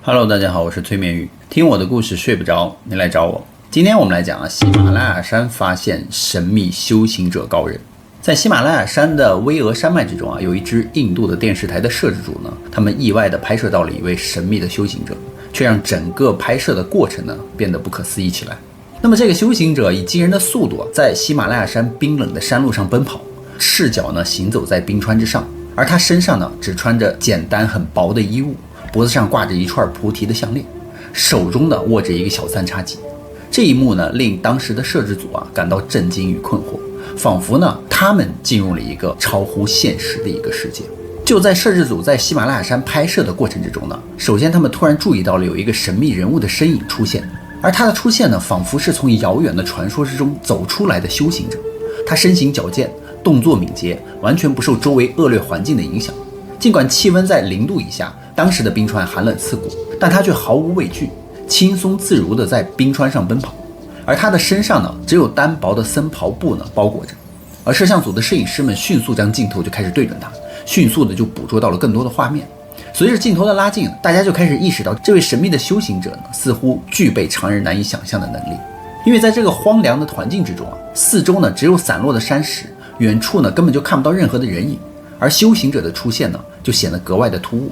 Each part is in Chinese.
Hello， 大家好，我是催眠鱼。听我的故事睡不着，你来找我。今天我们来讲喜马拉雅山发现神秘修行者高人。在喜马拉雅山的巍峨山脉之中有一支印度的电视台的摄制组他们意外地拍摄到了一位神秘的修行者，却让整个拍摄的过程变得不可思议起来。那么这个修行者以惊人的速度在喜马拉雅山冰冷的山路上奔跑，赤脚行走在冰川之上，而他身上只穿着简单很薄的衣物，脖子上挂着一串菩提的项链，手中握着一个小三叉戟。这一幕令当时的摄制组感到震惊与困惑，仿佛他们进入了一个超乎现实的一个世界。就在摄制组在喜马拉雅山拍摄的过程之中首先他们突然注意到了有一个神秘人物的身影出现，而他的出现仿佛是从遥远的传说之中走出来的修行者。他身形矫健，动作敏捷，完全不受周围恶劣环境的影响。尽管气温在0度以下，当时的冰川寒冷刺骨，但他却毫无畏惧，轻松自如地在冰川上奔跑。而他的身上只有单薄的僧袍布包裹着。而摄像组的摄影师们迅速将镜头就开始对准他，迅速的就捕捉到了更多的画面。随着镜头的拉近，大家就开始意识到这位神秘的修行者似乎具备常人难以想象的能力。因为在这个荒凉的环境之中四周只有散落的山石，远处根本就看不到任何的人影，而修行者的出现就显得格外的突兀。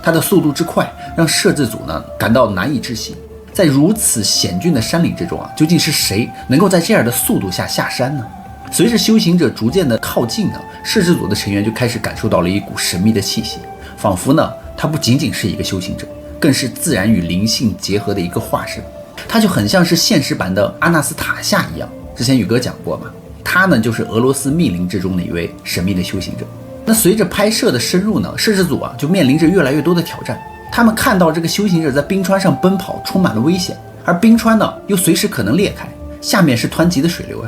他的速度之快让摄制组感到难以置信。在如此险峻的山岭之中究竟是谁能够在这样的速度下下山呢？随着修行者逐渐的靠近摄制组的成员就开始感受到了一股神秘的气息，仿佛他不仅仅是一个修行者，更是自然与灵性结合的一个化身。他就很像是现实版的阿纳斯塔夏一样，之前宇哥讲过嘛，他就是俄罗斯密林之中的一位神秘的修行者。那随着拍摄的深入摄制组就面临着越来越多的挑战。他们看到这个修行者在冰川上奔跑充满了危险，而冰川又随时可能裂开，下面是湍急的水流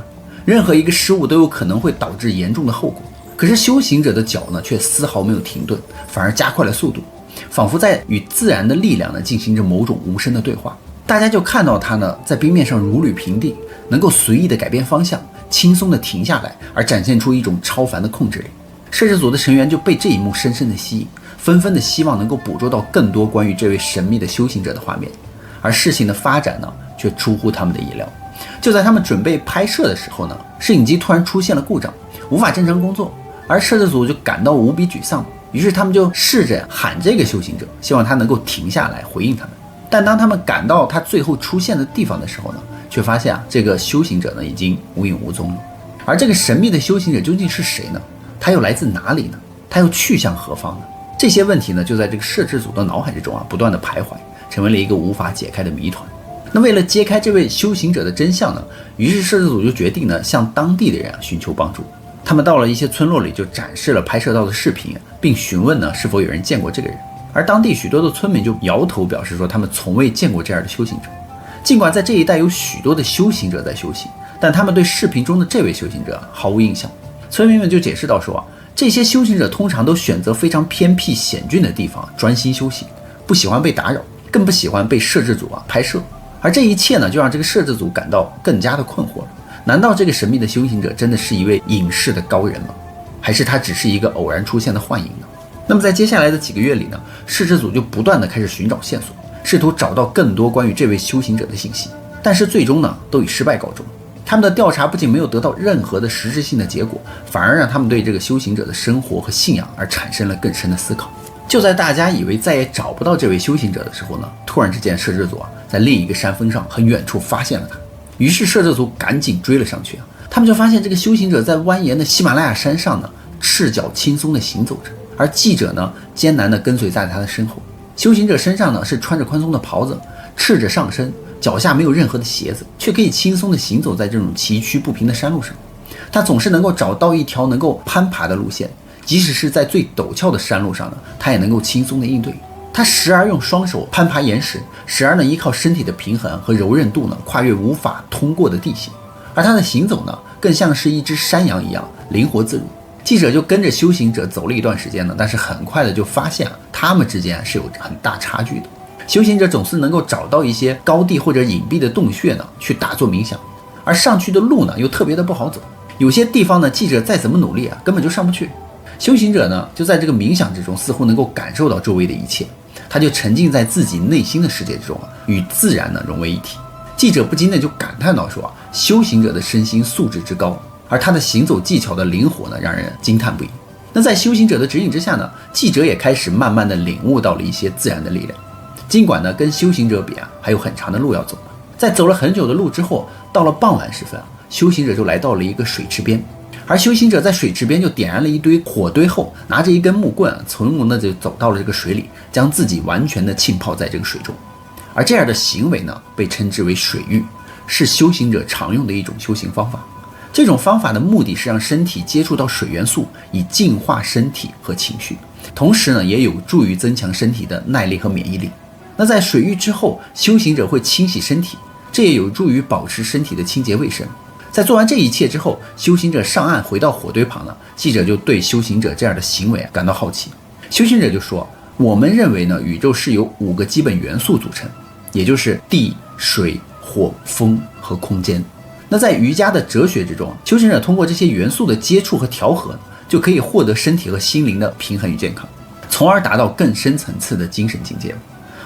任何一个失误都有可能会导致严重的后果。可是修行者的脚却丝毫没有停顿，反而加快了速度，仿佛在与自然的力量进行着某种无声的对话。大家就看到他在冰面上如履平地，能够随意的改变方向，轻松的停下来，而展现出一种超凡的控制力。摄制组的成员就被这一幕深深的吸引，纷纷的希望能够捕捉到更多关于这位神秘的修行者的画面。而事情的发展却出乎他们的意料。就在他们准备拍摄的时候摄影机突然出现了故障，无法正常工作，而摄制组就感到无比沮丧。于是他们就试着喊这个修行者，希望他能够停下来回应他们。但当他们赶到他最后出现的地方的时候却发现这个修行者已经无影无踪了。而这个神秘的修行者究竟是谁呢？他又来自哪里呢？他又去向何方呢？这些问题就在这个摄制组的脑海之中不断的徘徊，成为了一个无法解开的谜团。那为了揭开这位修行者的真相于是摄制组就决定向当地的人寻求帮助。他们到了一些村落里，就展示了拍摄到的视频，并询问是否有人见过这个人。而当地许多的村民就摇头表示说，他们从未见过这样的修行者。尽管在这一带有许多的修行者在修行，但他们对视频中的这位修行者毫无印象。村民们就解释到说这些修行者通常都选择非常偏僻险峻的地方专心修行，不喜欢被打扰，更不喜欢被摄制组拍摄。而这一切就让这个摄制组感到更加的困惑了。难道这个神秘的修行者真的是一位隐世的高人吗？还是他只是一个偶然出现的幻影呢？那么在接下来的几个月里摄制组就不断的开始寻找线索，试图找到更多关于这位修行者的信息，但是最终都以失败告终。他们的调查不仅没有得到任何的实质性的结果，反而让他们对这个修行者的生活和信仰而产生了更深的思考。就在大家以为再也找不到这位修行者的时候突然之间摄制组在另一个山峰上很远处发现了他。于是摄制组赶紧追了上去他们就发现这个修行者在蜿蜒的喜马拉雅山上赤脚轻松地行走着，而记者艰难地跟随在他的身后。修行者身上是穿着宽松的袍子，赤着上身，脚下没有任何的鞋子，却可以轻松地行走在这种崎岖不平的山路上。他总是能够找到一条能够攀爬的路线，即使是在最陡峭的山路上他也能够轻松地应对。他时而用双手攀爬岩石，时而依靠身体的平衡和柔韧度跨越无法通过的地形。而他的行走更像是一只山羊一样灵活自如。记者就跟着修行者走了一段时间但是很快的就发现他们之间是有很大差距的。修行者总是能够找到一些高地或者隐蔽的洞穴去打坐冥想，而上去的路又特别的不好走，有些地方记者再怎么努力根本就上不去。修行者就在这个冥想之中似乎能够感受到周围的一切，他就沉浸在自己内心的世界之中，与自然呢融为一体。记者不禁的就感叹到说，修行者的身心素质之高，而他的行走技巧的灵活呢，让人惊叹不已。那在修行者的指引之下呢，记者也开始慢慢的领悟到了一些自然的力量。尽管呢跟修行者比还有很长的路要走。在走了很久的路之后，到了傍晚时分，修行者就来到了一个水池边。而修行者在水池边就点燃了一堆火堆后，拿着一根木棍，从容的就走到了这个水里，将自己完全的浸泡在这个水中。而这样的行为呢，被称之为水浴，是修行者常用的一种修行方法。这种方法的目的是让身体接触到水元素，以净化身体和情绪，同时呢，也有助于增强身体的耐力和免疫力。那在水浴之后，修行者会清洗身体，这也有助于保持身体的清洁卫生。在做完这一切之后，修行者上岸回到火堆旁呢，记者就对修行者这样的行为感到好奇。修行者就说，我们认为呢，宇宙是由5个基本元素组成，也就是地、水、火、风和空间。那在瑜伽的哲学之中，修行者通过这些元素的接触和调和，就可以获得身体和心灵的平衡与健康，从而达到更深层次的精神境界。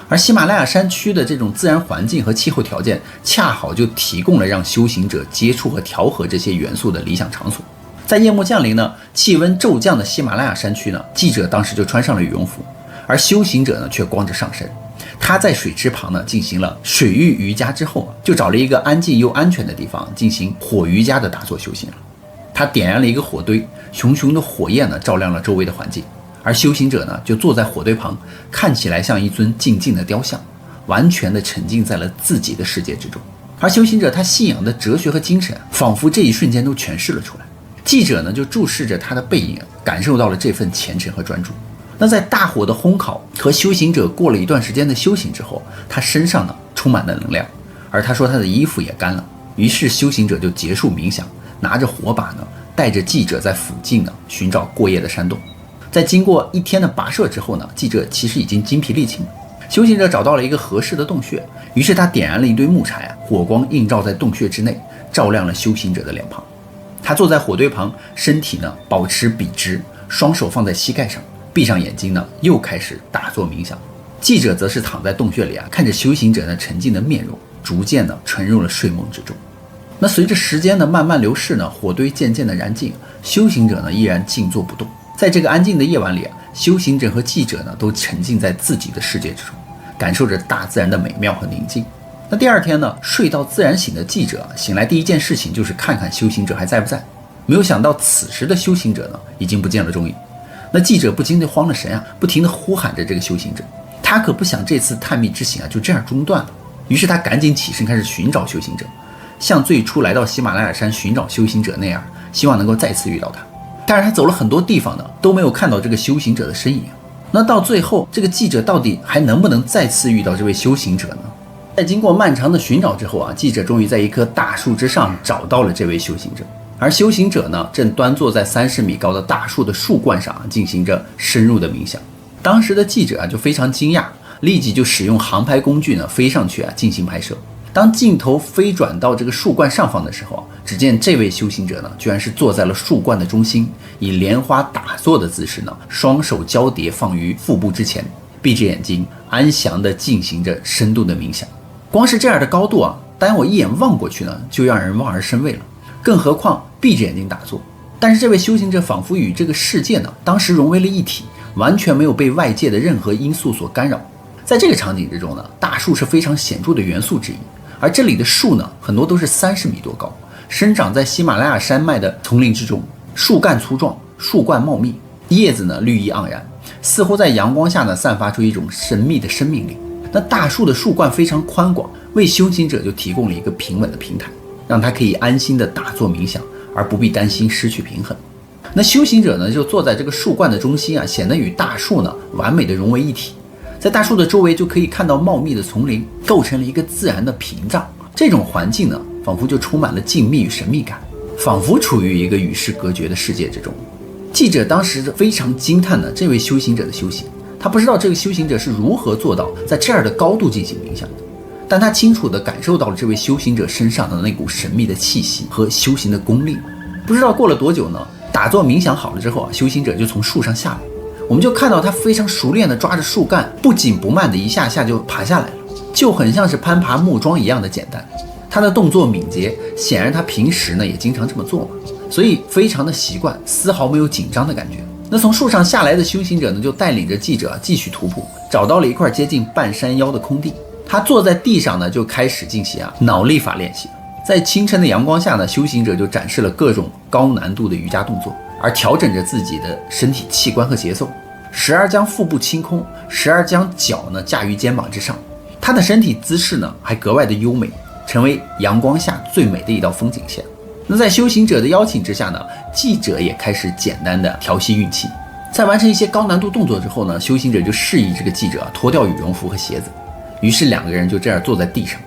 而喜马拉雅山区的这种自然环境和气候条件，恰好就提供了让修行者接触和调和这些元素的理想场所。在夜幕降临呢，气温骤降的喜马拉雅山区呢，记者当时就穿上了羽绒服，而修行者呢却光着上身。他在水池旁呢进行了水浴瑜伽之后，就找了一个安静又安全的地方进行火瑜伽的打坐修行了。他点燃了一个火堆，熊熊的火焰呢照亮了周围的环境。而修行者呢，就坐在火堆旁，看起来像一尊静静的雕像，完全的沉浸在了自己的世界之中。而修行者他信仰的哲学和精神，仿佛这一瞬间都诠释了出来。记者呢，就注视着他的背影，感受到了这份虔诚和专注。那在大火的烘烤和修行者过了一段时间的修行之后，他身上呢充满了能量，而他说他的衣服也干了。于是修行者就结束冥想，拿着火把呢，带着记者在附近呢寻找过夜的山洞。在经过1天的跋涉之后呢，记者其实已经精疲力尽了。修行者找到了一个合适的洞穴，于是他点燃了一堆木柴，火光映照在洞穴之内，照亮了修行者的脸庞。他坐在火堆旁，身体呢保持笔直，双手放在膝盖上，闭上眼睛呢，又开始打坐冥想。记者则是躺在洞穴里看着修行者呢沉静的面容，逐渐呢沉入了睡梦之中。那随着时间的慢慢流逝呢，火堆渐渐的燃尽，修行者呢依然静坐不动。在这个安静的夜晚里修行者和记者呢都沉浸在自己的世界之中，感受着大自然的美妙和宁静。那第二天呢，睡到自然醒的记者醒来第一件事情就是看看修行者还在不在。没有想到此时的修行者呢已经不见了踪影。那记者不禁的慌了神不停的呼喊着这个修行者。他可不想这次探秘之行就这样中断了。于是他赶紧起身开始寻找修行者，像最初来到喜马拉雅山寻找修行者那样，希望能够再次遇到他。但是他走了很多地方呢，都没有看到这个修行者的身影。那到最后，这个记者到底还能不能再次遇到这位修行者呢？在经过漫长的寻找之后记者终于在一棵大树之上找到了这位修行者。而修行者呢，正端坐在30米高的大树的树冠上进行着深入的冥想。当时的记者就非常惊讶，立即就使用航拍工具呢飞上去进行拍摄。当镜头飞转到这个树冠上方的时候，只见这位修行者呢，居然是坐在了树冠的中心，以莲花打坐的姿势呢，双手交叠放于腹部之前，闭着眼睛，安详地进行着深度的冥想。光是这样的高度单我一眼望过去呢，就让人望而生畏了，更何况闭着眼睛打坐。但是这位修行者仿佛与这个世界呢，当时融为了一体，完全没有被外界的任何因素所干扰。在这个场景之中呢，大树是非常显著的元素之一。而这里的树呢，很多都是30米多高，生长在喜马拉雅山脉的丛林之中，树干粗壮，树冠茂密，叶子呢绿意盎然，似乎在阳光下呢散发出一种神秘的生命力。那大树的树冠非常宽广，为修行者就提供了一个平稳的平台，让他可以安心的打坐冥想，而不必担心失去平衡。那修行者呢，就坐在这个树冠的中心显得与大树呢完美的融为一体。在大树的周围就可以看到茂密的丛林，构成了一个自然的屏障。这种环境呢，仿佛就充满了静谧与神秘感，仿佛处于一个与世隔绝的世界之中。记者当时非常惊叹这位修行者的修行，他不知道这个修行者是如何做到在这样的高度进行冥想的，但他清楚地感受到了这位修行者身上的那股神秘的气息和修行的功力。不知道过了多久呢，打坐冥想好了之后修行者就从树上下来，我们就看到他非常熟练地抓着树干，不紧不慢地一下下就爬下来了，就很像是攀爬木桩一样的简单。他的动作敏捷，显然他平时呢也经常这么做嘛，所以非常的习惯，丝毫没有紧张的感觉。那从树上下来的修行者呢，就带领着记者继续徒步，找到了一块接近半山腰的空地。他坐在地上呢，就开始进行脑力法练习。在清晨的阳光下呢，修行者就展示了各种高难度的瑜伽动作，而调整着自己的身体器官和节奏，时而将腹部清空，时而将脚呢架于肩膀之上。他的身体姿势呢还格外的优美，成为阳光下最美的一道风景线。那在修行者的邀请之下呢，记者也开始简单的调息运气。在完成一些高难度动作之后呢，修行者就示意这个记者脱掉羽绒服和鞋子。于是两个人就这样坐在地上，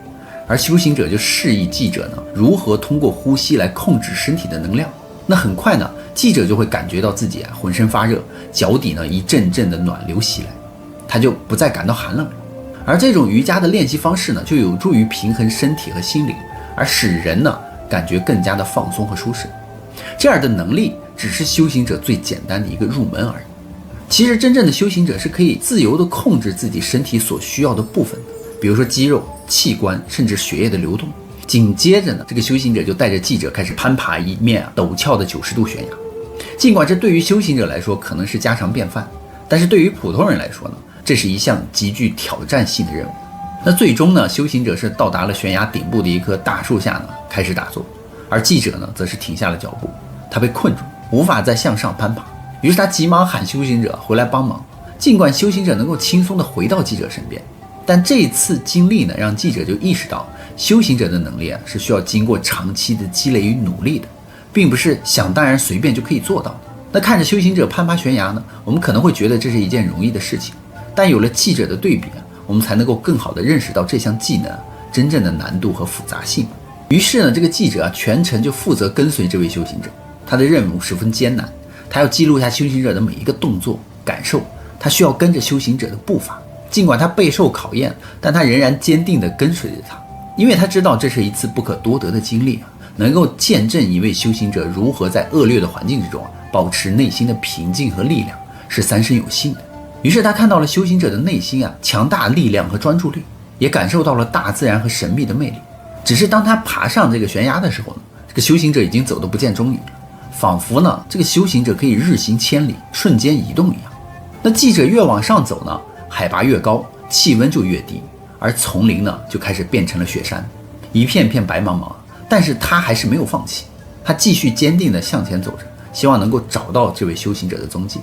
而修行者就示意记者呢如何通过呼吸来控制身体的能量。那很快呢，记者就会感觉到自己浑身发热，脚底呢一阵阵的暖流袭来，他就不再感到寒冷了。而这种瑜伽的练习方式呢，就有助于平衡身体和心灵，而使人呢感觉更加的放松和舒适。这样的能力只是修行者最简单的一个入门而已。其实真正的修行者是可以自由地控制自己身体所需要的部分的，比如说肌肉、器官，甚至血液的流动。紧接着呢，这个修行者就带着记者开始攀爬一面陡峭的90度悬崖。尽管这对于修行者来说可能是家常便饭，但是对于普通人来说呢，这是一项极具挑战性的任务。那最终呢，修行者是到达了悬崖顶部的一棵大树下呢，开始打坐，而记者呢则是停下了脚步，他被困住，无法再向上攀爬。于是他急忙喊修行者回来帮忙。尽管修行者能够轻松地回到记者身边，但这次经历呢，让记者就意识到修行者的能力是需要经过长期的积累与努力的，并不是想当然随便就可以做到的。那看着修行者攀爬悬崖呢，我们可能会觉得这是一件容易的事情，但有了记者的对比我们才能够更好地认识到这项技能真正的难度和复杂性。于是呢，这个记者全程就负责跟随这位修行者，他的任务十分艰难，他要记录下修行者的每一个动作感受，他需要跟着修行者的步伐。尽管他备受考验，但他仍然坚定地跟随着他，因为他知道这是一次不可多得的经历能够见证一位修行者如何在恶劣的环境之中保持内心的平静和力量，是三生有幸的。于是他看到了修行者的内心强大力量和专注力，也感受到了大自然和神秘的魅力。只是当他爬上这个悬崖的时候呢，这个修行者已经走得不见踪影了，仿佛呢这个修行者可以日行千里，瞬间移动一样。那记者越往上走呢，海拔越高，气温就越低，而丛林呢就开始变成了雪山，一片片白茫茫。但是他还是没有放弃，他继续坚定地向前走着，希望能够找到这位修行者的踪迹。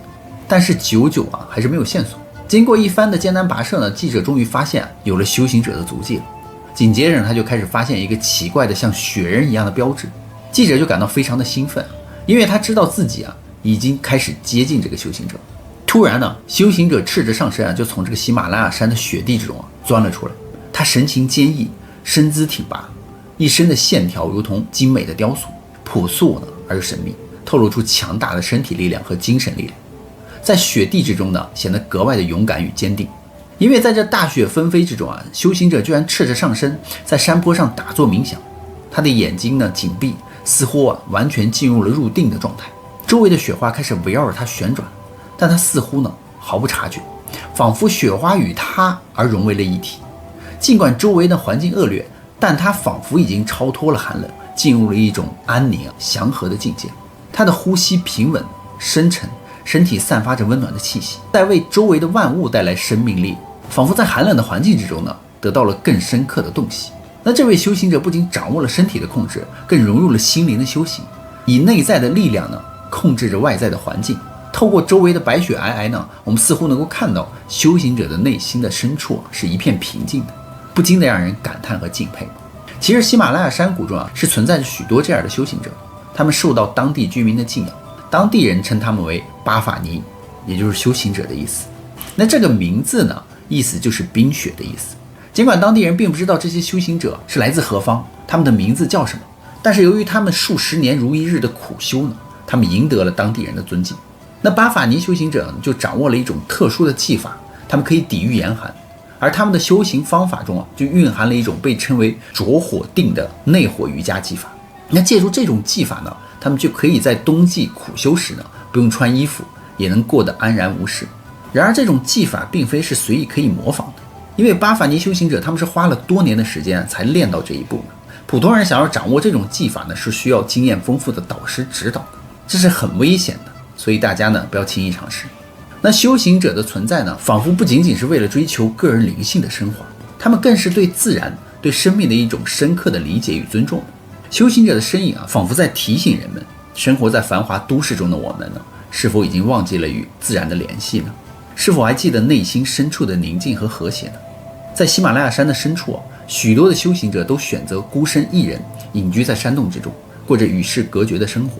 但是久久还是没有线索。经过一番的艰难跋涉呢，记者终于发现有了修行者的足迹了。紧接着他就开始发现一个奇怪的像雪人一样的标志，记者就感到非常的兴奋，因为他知道自己已经开始接近这个修行者。突然呢，修行者赤着上身就从这个喜马拉雅山的雪地之中钻了出来。他神情坚毅，身姿挺拔，一身的线条如同精美的雕塑，朴素而又神秘，透露出强大的身体力量和精神力量。在雪地之中呢，显得格外的勇敢与坚定。因为在这大雪纷飞之中修行者居然赤着上身在山坡上打坐冥想。他的眼睛呢紧闭，似乎完全进入了入定的状态。周围的雪花开始围绕着他旋转，但他似乎呢毫不察觉，仿佛雪花与他而融为了一体。尽管周围的环境恶劣，但他仿佛已经超脱了寒冷，进入了一种安宁祥和的境界。他的呼吸平稳深沉，身体散发着温暖的气息，在为周围的万物带来生命力，仿佛在寒冷的环境之中呢得到了更深刻的洞悉。那这位修行者不仅掌握了身体的控制，更融入了心灵的修行，以内在的力量呢控制着外在的环境。透过周围的白雪皑皑呢，我们似乎能够看到修行者的内心的深处是一片平静的，不禁的让人感叹和敬佩。其实喜马拉雅山谷中是存在着许多这样的修行者，他们受到当地居民的敬仰，当地人称他们为巴法尼，也就是修行者的意思。那这个名字呢，意思就是冰雪的意思。尽管当地人并不知道这些修行者是来自何方，他们的名字叫什么，但是由于他们数十年如一日的苦修呢，他们赢得了当地人的尊敬。那巴法尼修行者就掌握了一种特殊的技法，他们可以抵御严寒，而他们的修行方法中就蕴含了一种被称为着火定的内火瑜伽技法。那借助这种技法呢，他们就可以在冬季苦修时呢不用穿衣服，也能过得安然无事。然而这种技法并非是随意可以模仿的，因为巴法尼修行者他们是花了多年的时间才练到这一步的。普通人想要掌握这种技法呢，是需要经验丰富的导师指导的，这是很危险的，所以大家呢不要轻易尝试。那修行者的存在呢，仿佛不仅仅是为了追求个人灵性的升华，他们更是对自然、对生命的一种深刻的理解与尊重。修行者的身影啊，仿佛在提醒人们，生活在繁华都市中的我们呢，是否已经忘记了与自然的联系呢？是否还记得内心深处的宁静和和谐呢？在喜马拉雅山的深处啊，许多的修行者都选择孤身一人，隐居在山洞之中，过着与世隔绝的生活。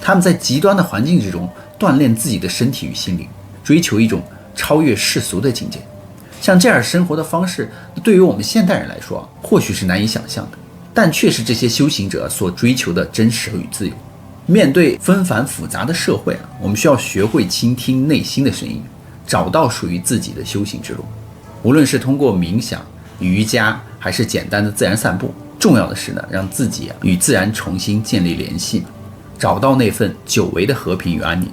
他们在极端的环境之中锻炼自己的身体与心灵，追求一种超越世俗的境界。像这样生活的方式，对于我们现代人来说，或许是难以想象的，但却是这些修行者所追求的真实与自由。面对纷繁复杂的社会啊，我们需要学会倾听内心的声音，找到属于自己的修行之路。无论是通过冥想、瑜伽，还是简单的自然散步，重要的是呢，让自己与自然重新建立联系，找到那份久违的和平与安宁。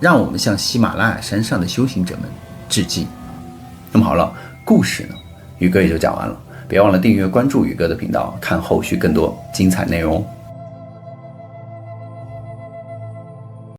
让我们向喜马拉雅山上的修行者们致敬。那么好了，故事呢，宇哥也就讲完了。别忘了订阅关注宇哥的频道，看后续更多精彩内容。